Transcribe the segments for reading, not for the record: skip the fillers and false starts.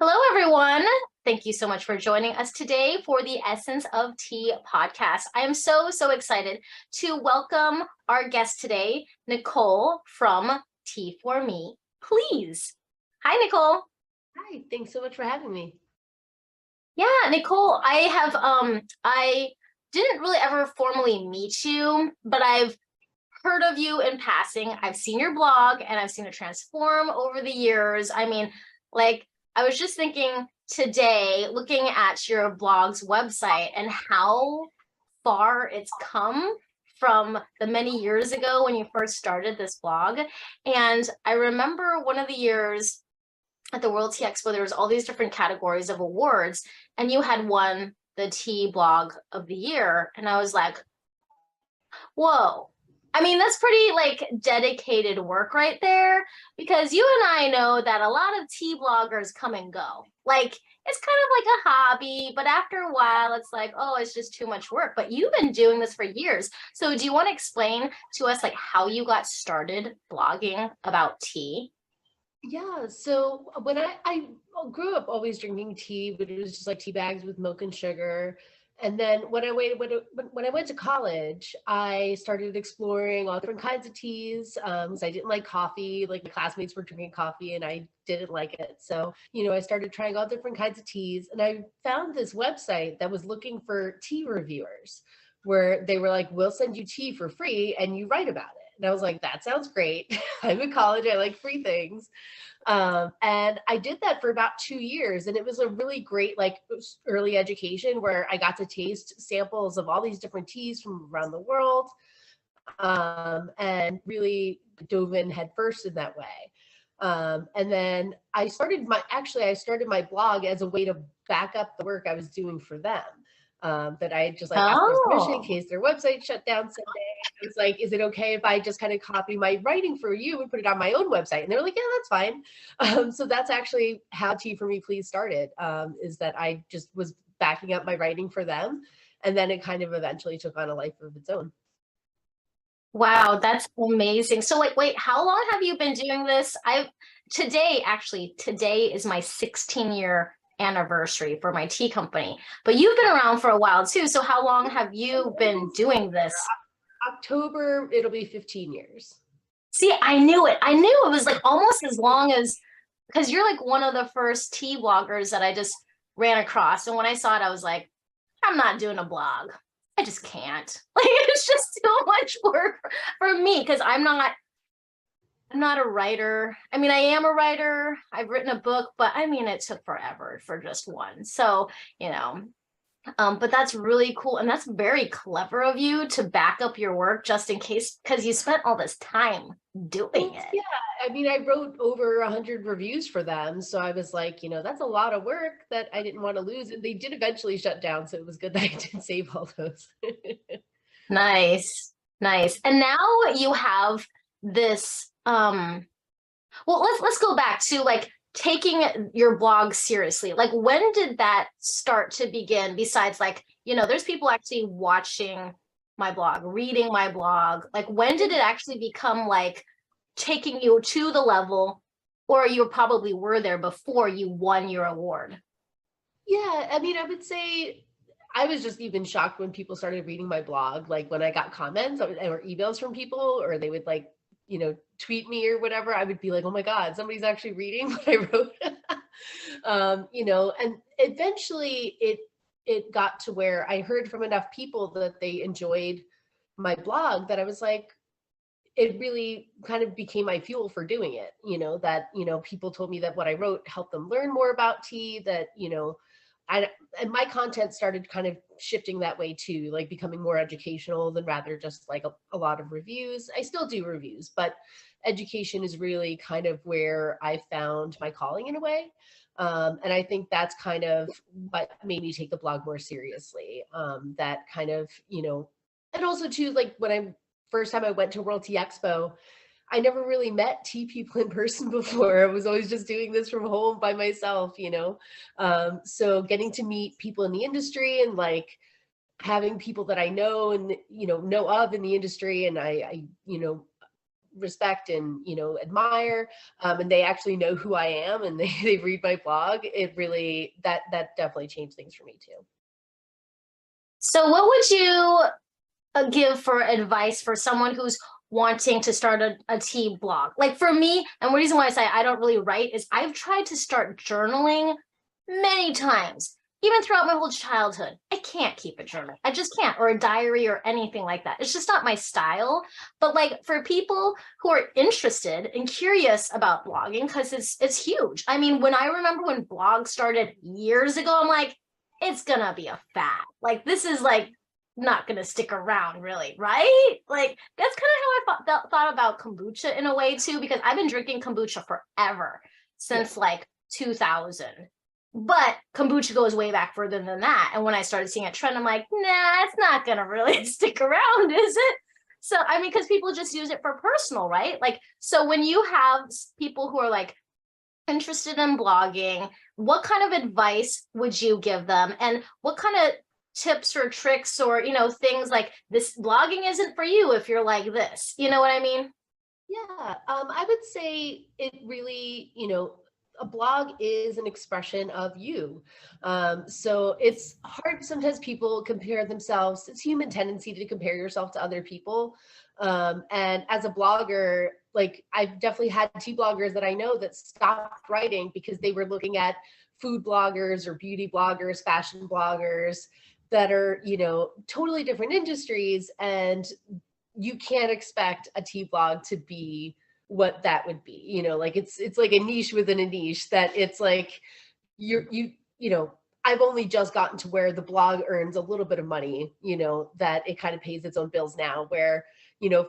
Hello, everyone. Thank you so much for joining us today for the Essence of Tea podcast. I am so excited to welcome our guest today, Nicole from Tea for Me, Please. Hi, Nicole. Hi, thanks so much for having me. Yeah, Nicole, I didn't really ever formally meet you, but I've heard of you in passing. I've seen your blog and I've seen it transform over the years. Like, I was just thinking today, looking at your blog's website and how far it's come from the many years ago when you first started this blog. And I remember one of the years at the World Tea Expo, there was all these different categories of awards, and you had won the tea blog of the year. And I was like, whoa. I mean, that's pretty like dedicated work right there, because you and I know that a lot of tea bloggers come and go. Like, it's kind of like a hobby, but after a while it's like, oh, it's just too much work. But you've been doing this for years. So do you want to explain to us like how you got started blogging about tea? Yeah, so when I grew up always drinking tea, but it was just like tea bags with milk and sugar. And then when I went to college, I started exploring all different kinds of teas. 'Cause I didn't like coffee. Like my classmates were drinking coffee, and I didn't like it. So I started trying all different kinds of teas, and I found this website that was looking for tea reviewers, where they were like, "We'll send you tea for free, and you write about it." And I was like, "That sounds great." I'm in college. I like free things. And I did that for about 2 years, and it was a really great like early education where I got to taste samples of all these different teas from around the world, and really dove in head first in that way. And then I started my blog as a way to back up the work I was doing for them. That I had just like asked their permission in Oh. case their website shut down someday. I was like, is it okay if I just kind of copy my writing for you and put it on my own website? And they were like, yeah, that's fine. So that's actually how Tea for Me Please started, is that I just was backing up my writing for them. And then it kind of eventually took on a life of its own. Wow, that's amazing. So like, wait, how long have you been doing this? Today is my 16-year anniversary for my tea company. But you've been around for a while too. So how long have you been doing this? October, it'll be 15 years. See, I knew it. I knew it was like almost as long as, because you're like one of the first tea bloggers that I just ran across. And when I saw it, I was like, I'm not doing a blog. I just can't. Like, it's just too much work for me because I'm not a writer. I mean, I am a writer. I've written a book, but I mean, it took forever for just one. So, you know, but that's really cool. And that's very clever of you to back up your work just in case, because you spent all this time doing Well, it. yeah, I mean, I wrote over 100 reviews for them. So I was like, that's a lot of work that I didn't want to lose. And they did eventually shut down. So it was good that I did save all those. Nice. Nice. And now you have this well, let's go back to like taking your blog seriously. Like, when did that start to begin? Besides, like, there's people actually watching my blog, reading my blog. Like, when did it actually become like taking you to the level, or you probably were there before you won your award? Yeah, I mean, I would say I was just even shocked when people started reading my blog, like when I got comments or emails from people, or they would like, tweet me or whatever. I would be like, oh my God, somebody's actually reading what I wrote. And eventually it got to where I heard from enough people that they enjoyed my blog that I was like, it really kind of became my fuel for doing it, that, people told me that what I wrote helped them learn more about tea, that, I and my content started kind of shifting that way too, like becoming more educational than rather just like a lot of reviews. I still do reviews, but education is really kind of where I found my calling in a way. And I think that's kind of what made me take the blog more seriously. That kind of, and also too, like when I first time I went to World Tea Expo, I never really met tea people in person before. I was always just doing this from home by myself. So getting to meet people in the industry and like having people that I know and know of in the industry, and I respect and, admire, and they actually know who I am and they read my blog, it really, that definitely changed things for me too. So what would you give for advice for someone who's wanting to start a tea blog? Like for me, and the reason why I say I don't really write is I've tried to start journaling many times, even throughout my whole childhood. I can't keep a journal. I just can't, or a diary or anything like that. It's just not my style. But like for people who are interested and curious about blogging, because it's huge. I mean, when I remember when blogs started years ago, I'm like, it's gonna be a fad. Like this is like not gonna stick around really, right? Like that's kind of how I thought about kombucha in a way too, because I've been drinking kombucha forever, Yeah. since like 2000. But kombucha goes way back further than that. And when I started seeing a trend, I'm like, nah, it's not gonna really stick around, is it? So I mean, because people just use it for personal, right? Like, so when you have people who are like interested in blogging, what kind of advice would you give them? And what kind of tips or tricks or, things like this blogging isn't for you if you're like this, you know what I mean? Yeah, I would say it really, a blog is an expression of you. So it's hard. Sometimes people compare themselves. It's human tendency to compare yourself to other people. And as a blogger, like I've definitely had tea bloggers that I know that stopped writing because they were looking at food bloggers or beauty bloggers, fashion bloggers that are, totally different industries. And you can't expect a tea blog to be what that would be. Like it's like a niche within a niche that it's like I've only just gotten to where the blog earns a little bit of money, that it kind of pays its own bills now, where,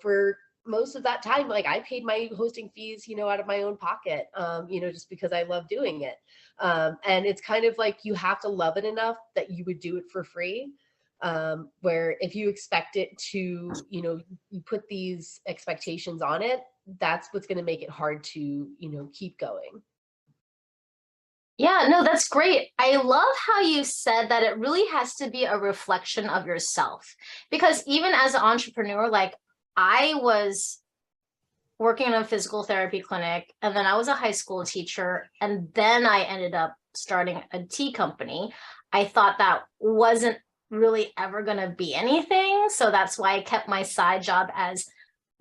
for most of that time, like I paid my hosting fees, out of my own pocket, just because I love doing it. And it's kind of like you have to love it enough that you would do it for free. Where if you expect it to, you put these expectations on it, that's what's going to make it hard to, keep going. Yeah, no, that's great. I love how you said that it really has to be a reflection of yourself. Because even as an entrepreneur, like I was working in a physical therapy clinic, and then I was a high school teacher, and then I ended up starting a tea company. I thought that wasn't really ever going to be anything. So that's why I kept my side job as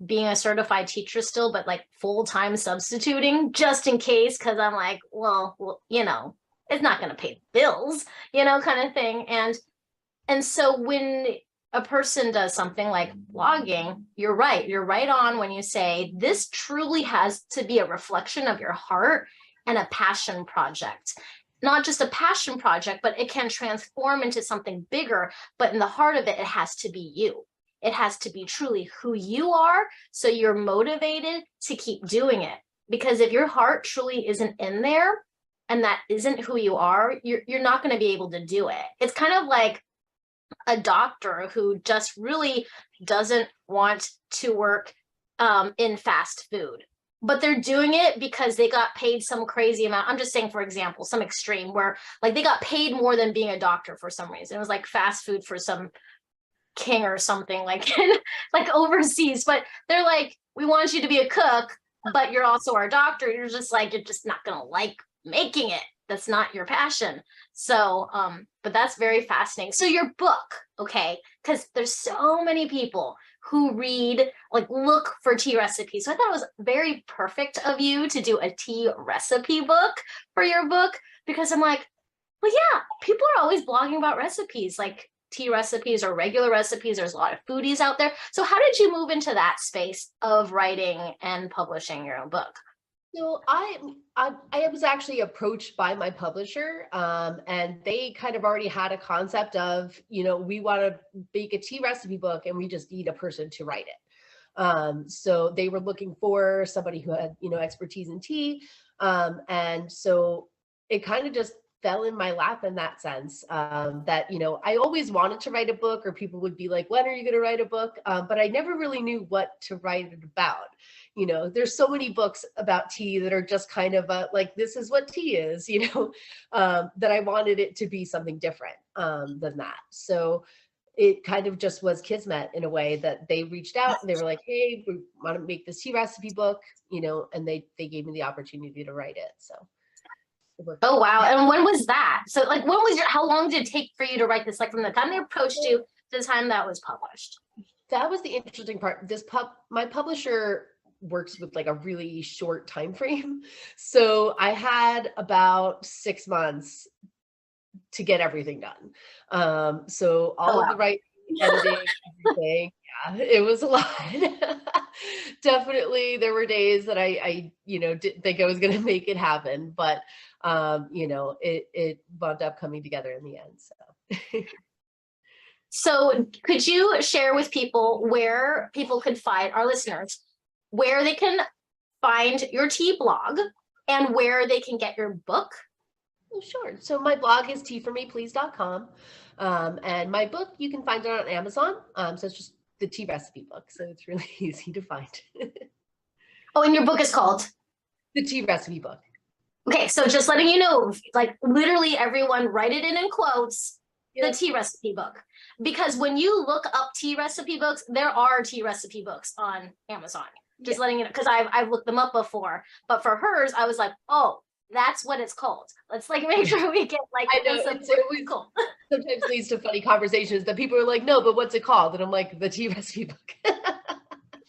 being a certified teacher still, but like full-time substituting just in case, because I'm like, well, it's not going to pay the bills, kind of thing. And so when a person does something like blogging, you're right. You're right on when you say this truly has to be a reflection of your heart and a passion project. Not just a passion project, but it can transform into something bigger. But in the heart of it, it has to be you. It has to be truly who you are. So you're motivated to keep doing it. Because if your heart truly isn't in there and that isn't who you are, you're not going to be able to do it. It's kind of like a doctor who just really doesn't want to work in fast food, but they're doing it because they got paid some crazy amount. I'm just saying, for example, some extreme where like they got paid more than being a doctor for some reason. It was like fast food for some king or something like like overseas, but they're like, we want you to be a cook, but you're also our doctor. You're just like, you're just not gonna like making it. That's not your passion. So but that's very fascinating. So your book, okay, because there's so many people who read, like look for tea recipes. So I thought it was very perfect of you to do a tea recipe book for your book, because I'm like, well, yeah, people are always blogging about recipes, like tea recipes or regular recipes. There's a lot of foodies out there. So how did you move into that space of writing and publishing your own book? So I was actually approached by my publisher, and they kind of already had a concept of, we want to make a tea recipe book and we just need a person to write it. So they were looking for somebody who had, expertise in tea. And so it kind of just fell in my lap in that sense, that, I always wanted to write a book, or people would be like, when are you going to write a book? But I never really knew what to write it about. There's so many books about tea that are just kind of like, this is what tea is, that I wanted it to be something different than that. So it kind of just was kismet in a way that they reached out and they were like, hey, we want to make this tea recipe book, and they gave me the opportunity to write it. So it worked Oh out. wow. And when was that? So like when was how long did it take for you to write this? Like from the time they approached you to the time that was published? That was the interesting part. My publisher works with like a really short time frame. So I had about 6 months to get everything done. So Oh all of the wow. writing, editing, everything, yeah, it was a lot. Definitely, there were days that I didn't think I was going to make it happen, but it wound up coming together in the end. So. So could you share with people where people could find our listeners, where they can find your tea blog and where they can get your book? Oh, sure. So my blog is teaformeplease.com. And my book, you can find it on Amazon. So it's just the tea recipe book. So it's really easy to find. Oh, and your book is called? The tea recipe book. Okay, so just letting you know, like literally everyone write it in quotes, Yep. the tea recipe book. Because when you look up tea recipe books, there are tea recipe books on Amazon. Just letting you know, because I've looked them up before. But for hers, I was like, oh, that's what it's called. Let's like make sure we get like I know this it always cool. sometimes leads to funny conversations that people are like, no, but what's it called? And I'm like, the tea recipe book.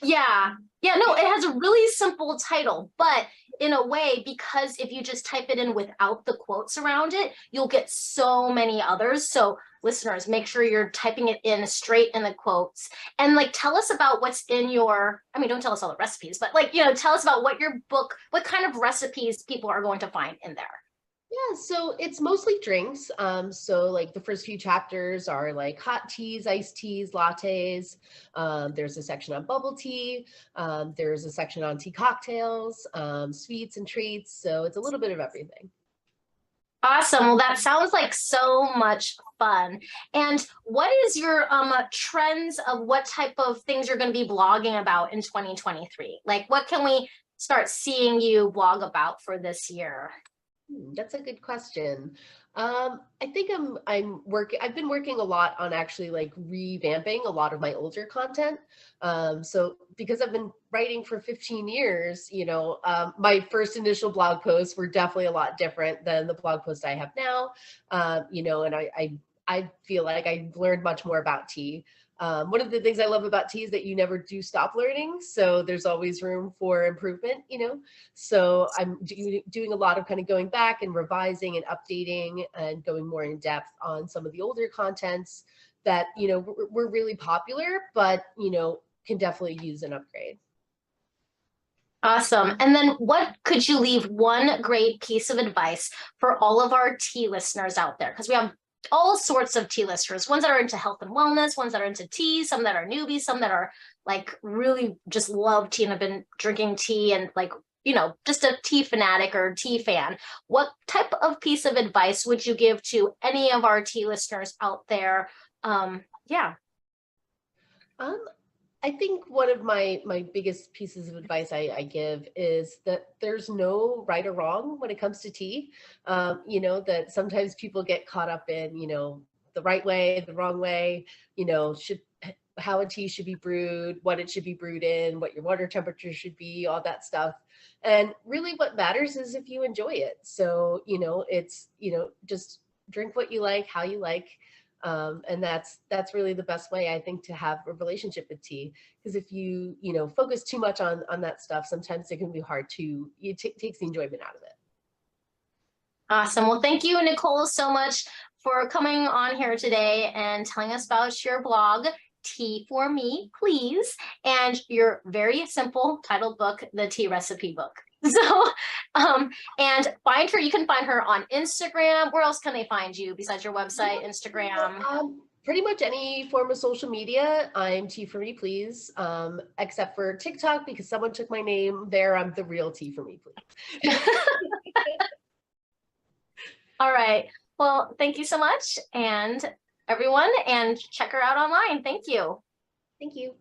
Yeah. Yeah, no, it has a really simple title, but in a way, because if you just type it in without the quotes around it, you'll get so many others. So listeners, make sure you're typing it in straight in the quotes and like tell us about what's in I mean, don't tell us all the recipes, but like, tell us about what your book, what kind of recipes people are going to find in there. Yeah, so it's mostly drinks. So like the first few chapters are like hot teas, iced teas, lattes. There's a section on bubble tea. There's a section on tea cocktails, sweets and treats. So it's a little bit of everything. Awesome. Well, that sounds like so much fun. And what is your trends of what type of things you're going to be blogging about in 2023? Like what can we start seeing you blog about for this year? That's a good question. I think I've been working a lot on actually like revamping a lot of my older content. So because I've been writing for 15 years, my first initial blog posts were definitely a lot different than the blog posts I have now. And I feel like I learned much more about tea. One of the things I love about tea is that you never do stop learning. So there's always room for improvement. So I'm doing a lot of kind of going back and revising and updating and going more in depth on some of the older contents that, were really popular, but, can definitely use an upgrade. Awesome. And then what could you leave one great piece of advice for all of our tea listeners out there? Because we have all sorts of tea listeners, ones that are into health and wellness, ones that are into tea, some that are newbies, some that are like really just love tea and have been drinking tea and like, just a tea fanatic or tea fan. What type of piece of advice would you give to any of our tea listeners out there? Yeah. I think one of my biggest pieces of advice I give is that there's no right or wrong when it comes to tea. That sometimes people get caught up in, the right way, the wrong way, how a tea should be brewed, what it should be brewed in, what your water temperature should be, all that stuff. And really what matters is if you enjoy it. So, it's, just drink what you like, how you like. And that's really the best way I think to have a relationship with tea. Because if you focus too much on that stuff, sometimes it can be hard to takes the enjoyment out of it. Awesome. Well, thank you, Nicole, so much for coming on here today and telling us about your blog, Tea for Me, Please, and your very simple titled book, The Tea Recipe Book. So, and find her. You can find her on Instagram. Where else can they find you besides your website, Instagram? Pretty much any form of social media, I'm Tea for Me, Please, except for TikTok because someone took my name there. I'm the real Tea for Me, Please. All right. Well, thank you so much, and everyone, and check her out online. Thank you. Thank you.